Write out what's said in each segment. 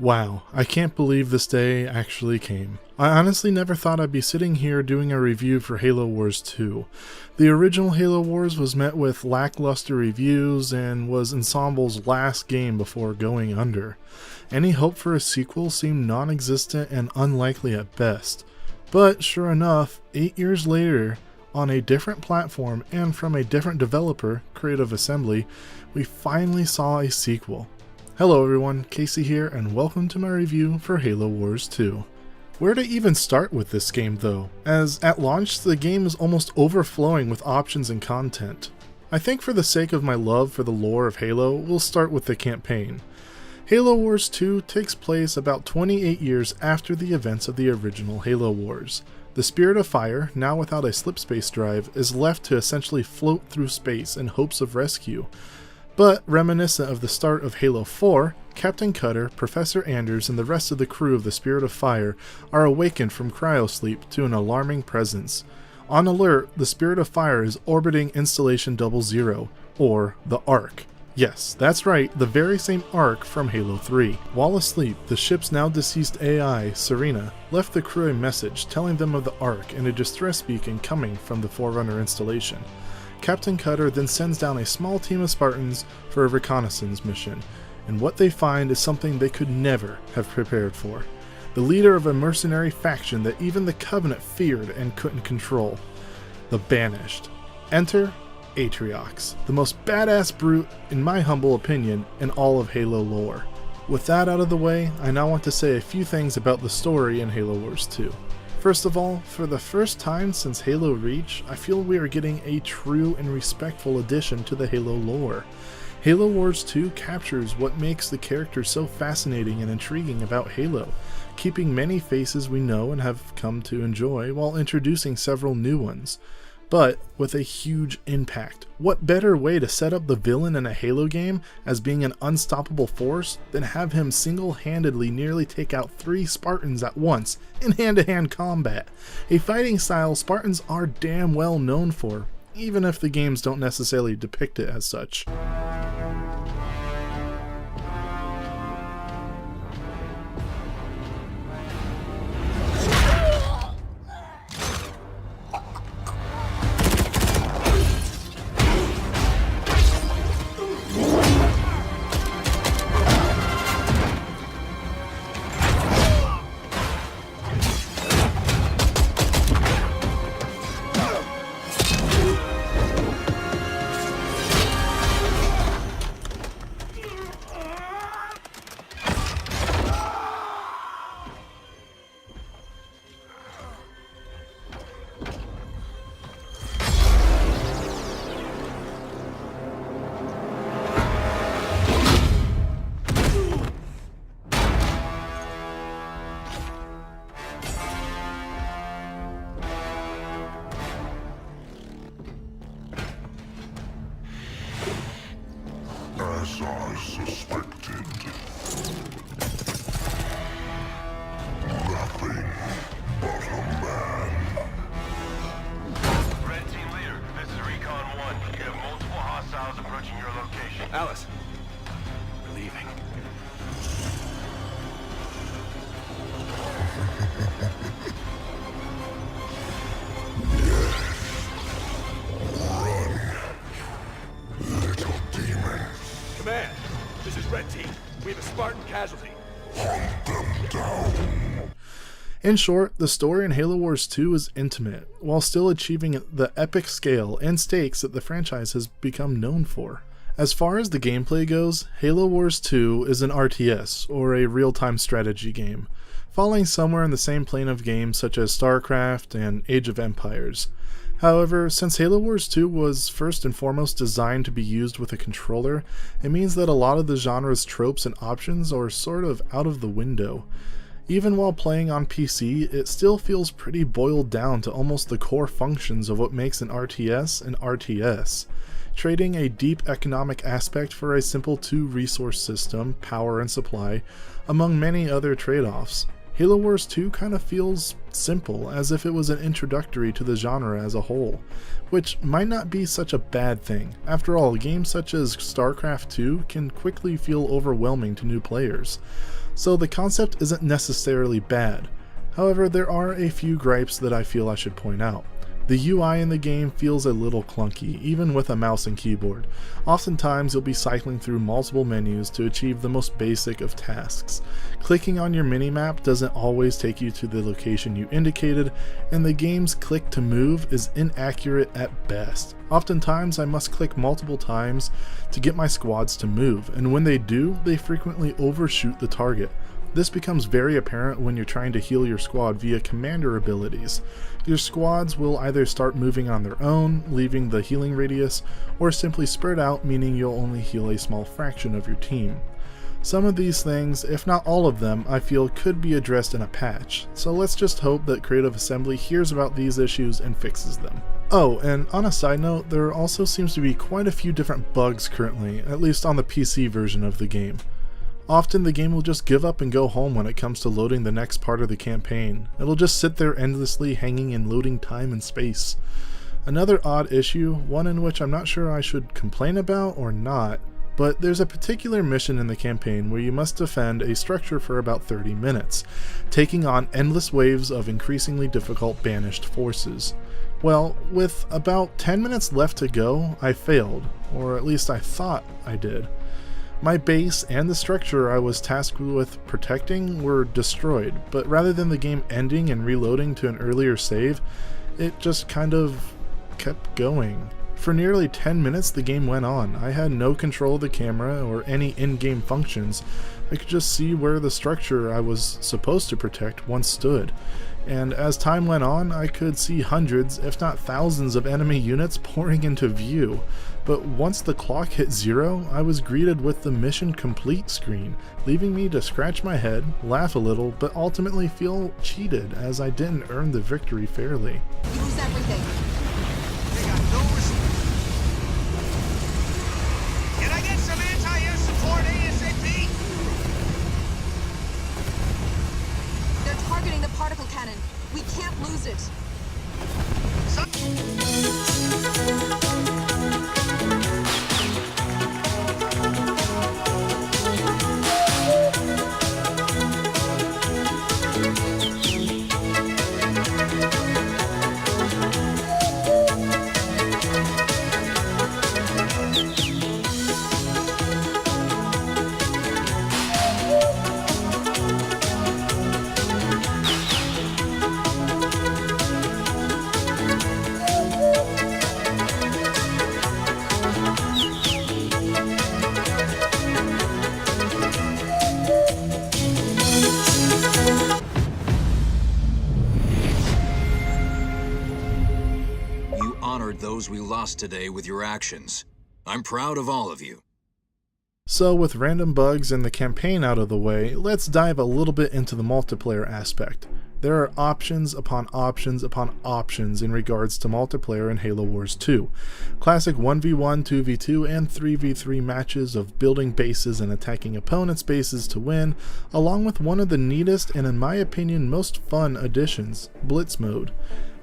Wow, I can't believe this day actually came. I honestly never thought I'd be sitting here doing a review for Halo Wars 2. The original Halo Wars was met with lackluster reviews and was Ensemble's last game before going under. Any hope for a sequel seemed non-existent and unlikely at best. But sure enough, 8 years later, on a different platform and from a different developer, Creative Assembly, we finally saw a sequel. Hello everyone, Casey here, and welcome to my review for Halo Wars 2. Where to even start with this game though, as at launch the game is almost overflowing with options and content. I think for the sake of my love for the lore of Halo, we'll start with the campaign. Halo Wars 2 takes place about 28 years after the events of the original Halo Wars. The Spirit of Fire, now without a slipspace drive, is left to essentially float through space in hopes of rescue. But reminiscent of the start of Halo 4, Captain Cutter, Professor Anders, and the rest of the crew of the Spirit of Fire are awakened from cryosleep to an alarming presence. On alert, the Spirit of Fire is orbiting Installation 00, or the Ark. Yes, that's right, the very same Ark from Halo 3. While asleep, the ship's now deceased AI, Serena, left the crew a message telling them of the Ark and a distress beacon coming from the Forerunner installation. Captain Cutter then sends down a small team of Spartans for a reconnaissance mission, and what they find is something they could never have prepared for. The leader of a mercenary faction that even the Covenant feared and couldn't control. The Banished. Enter Atriox, the most badass brute, in my humble opinion, in all of Halo lore. With that out of the way, I now want to say a few things about the story in Halo Wars 2. First of all, for the first time since Halo Reach, I feel we are getting a true and respectful addition to the Halo lore. Halo Wars 2 captures what makes the characters so fascinating and intriguing about Halo, keeping many faces we know and have come to enjoy while introducing several new ones. But with a huge impact. What better way to set up the villain in a Halo game as being an unstoppable force than have him single-handedly nearly take out 3 Spartans at once in hand-to-hand combat, a fighting style Spartans are damn well known for, even if the games don't necessarily depict it as such. As I suspected. Nothing but a man. Red Team Leader, this is Recon 1. You have multiple hostiles approaching your location. Alice, we're leaving. Command, this is Red Team. We have a Spartan casualty. Hunt them down. In short, the story in Halo Wars 2 is intimate, while still achieving the epic scale and stakes that the franchise has become known for. As far as the gameplay goes, Halo Wars 2 is an RTS, or a real-time strategy game, falling somewhere in the same plane of games such as StarCraft and Age of Empires. However, since Halo Wars 2 was first and foremost designed to be used with a controller, it means that a lot of the genre's tropes and options are sort of out of the window. Even while playing on PC, it still feels pretty boiled down to almost the core functions of what makes an RTS an RTS. Trading a deep economic aspect for a simple 2-resource system, power and supply, among many other trade-offs. Halo Wars 2 kind of feels simple, as if it was an introductory to the genre as a whole, which might not be such a bad thing. After all, games such as StarCraft 2 can quickly feel overwhelming to new players. so the concept isn't necessarily bad. However, there are a few gripes that I feel I should point out. The UI in the game feels a little clunky, even with a mouse and keyboard. Oftentimes you'll be cycling through multiple menus to achieve the most basic of tasks. Clicking on your minimap doesn't always take you to the location you indicated, and the game's click to move is inaccurate at best. Oftentimes I must click multiple times to get my squads to move, and when they do, they frequently overshoot the target. This becomes very apparent when you're trying to heal your squad via commander abilities. Your squads will either start moving on their own, leaving the healing radius, or simply spread out, meaning you'll only heal a small fraction of your team. Some of these things, if not all of them, I feel could be addressed in a patch, so let's just hope that Creative Assembly hears about these issues and fixes them. Oh, and on a side note, there also seems to be quite a few different bugs currently, at least on the PC version of the game. Often the game will just give up and go home when it comes to loading the next part of the campaign. It'll just sit there endlessly hanging in loading time and space. Another odd issue, one in which I'm not sure I should complain about or not, but there's a particular mission in the campaign where you must defend a structure for about 30 minutes, taking on endless waves of increasingly difficult banished forces. Well, with about 10 minutes left to go, I failed, or at least I thought I did. My base and the structure I was tasked with protecting were destroyed, but rather than the game ending and reloading to an earlier save, it just kind of kept going. For nearly 10 minutes the game went on. I had no control of the camera or any in-game functions. I could just see where the structure I was supposed to protect once stood. And as time went on, I could see hundreds, if not thousands of enemy units pouring into view. But once the clock hit 0, I was greeted with the mission complete screen, leaving me to scratch my head, laugh a little, but ultimately feel cheated as I didn't earn the victory fairly. You lose everything. They got no response. Can I get some anti-air support ASAP? They're targeting the particle cannon. We can't lose it. Those we lost today with your actions. I'm proud of all of you. So with random bugs and the campaign out of the way, let's dive a little bit into the multiplayer aspect. There are options upon options upon options in regards to multiplayer in Halo Wars 2. Classic 1v1, 2v2, and 3v3 matches of building bases and attacking opponents' bases to win, along with one of the neatest and in my opinion most fun additions, Blitz Mode.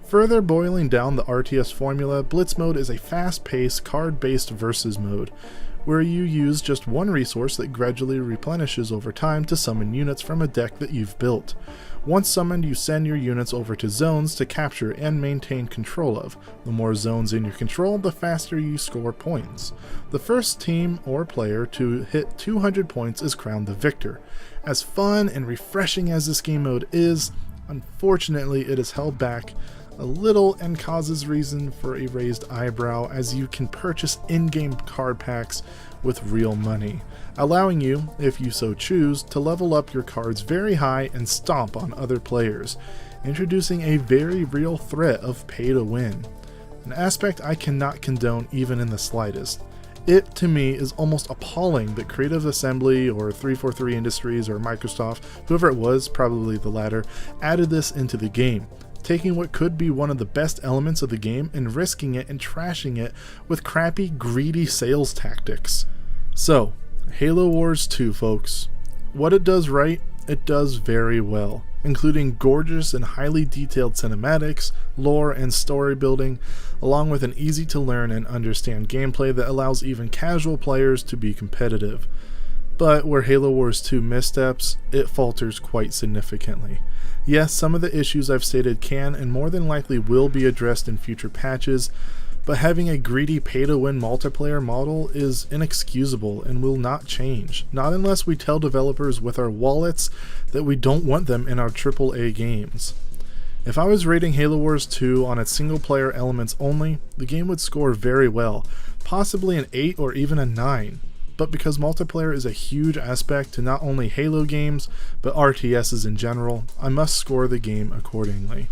Further boiling down the RTS formula, Blitz Mode is a fast-paced, card-based versus mode, where you use just one resource that gradually replenishes over time to summon units from a deck that you've built. Once summoned, you send your units over to zones to capture and maintain control of. The more zones in your control, the faster you score points. The first team or player to hit 200 points is crowned the victor. As fun and refreshing as this game mode is, unfortunately it is held back a little and causes reason for a raised eyebrow, as you can purchase in-game card packs with real money, allowing you, if you so choose, to level up your cards very high and stomp on other players, introducing a very real threat of pay to win, an aspect I cannot condone even in the slightest. It, to me, is almost appalling that Creative Assembly or 343 Industries or Microsoft, whoever it was, probably the latter, added this into the game, taking what could be one of the best elements of the game and risking it and trashing it with crappy, greedy sales tactics. So, Halo Wars 2, folks. What it does right, it does very well, including gorgeous and highly detailed cinematics, lore, and story building, along with an easy to learn and understand gameplay that allows even casual players to be competitive. but where Halo Wars 2 missteps, it falters quite significantly. Yes, some of the issues I've stated can and more than likely will be addressed in future patches, but having a greedy pay-to-win multiplayer model is inexcusable and will not change, not unless we tell developers with our wallets that we don't want them in our AAA games. If I was rating Halo Wars 2 on its single-player elements only, the game would score very well, possibly an 8 or even a 9. But because multiplayer is a huge aspect to not only Halo games, but RTSs in general, I must score the game accordingly.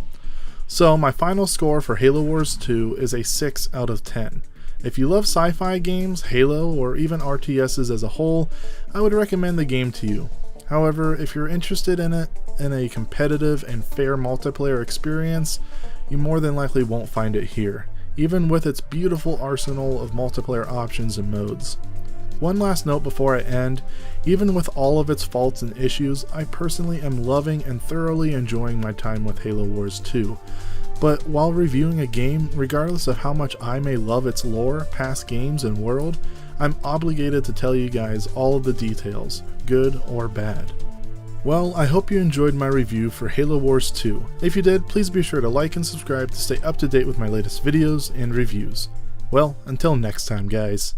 So my final score for Halo Wars 2 is a 6 out of 10. If you love sci-fi games, Halo, or even RTSs as a whole, I would recommend the game to you. However, if you're interested in it in a competitive and fair multiplayer experience, you more than likely won't find it here, even with its beautiful arsenal of multiplayer options and modes. One last note before I end, even with all of its faults and issues, I personally am loving and thoroughly enjoying my time with Halo Wars 2. But while reviewing a game, regardless of how much I may love its lore, past games, and world, I'm obligated to tell you guys all of the details, good or bad. Well, I hope you enjoyed my review for Halo Wars 2. If you did, please be sure to like and subscribe to stay up to date with my latest videos and reviews. Well, until next time, guys.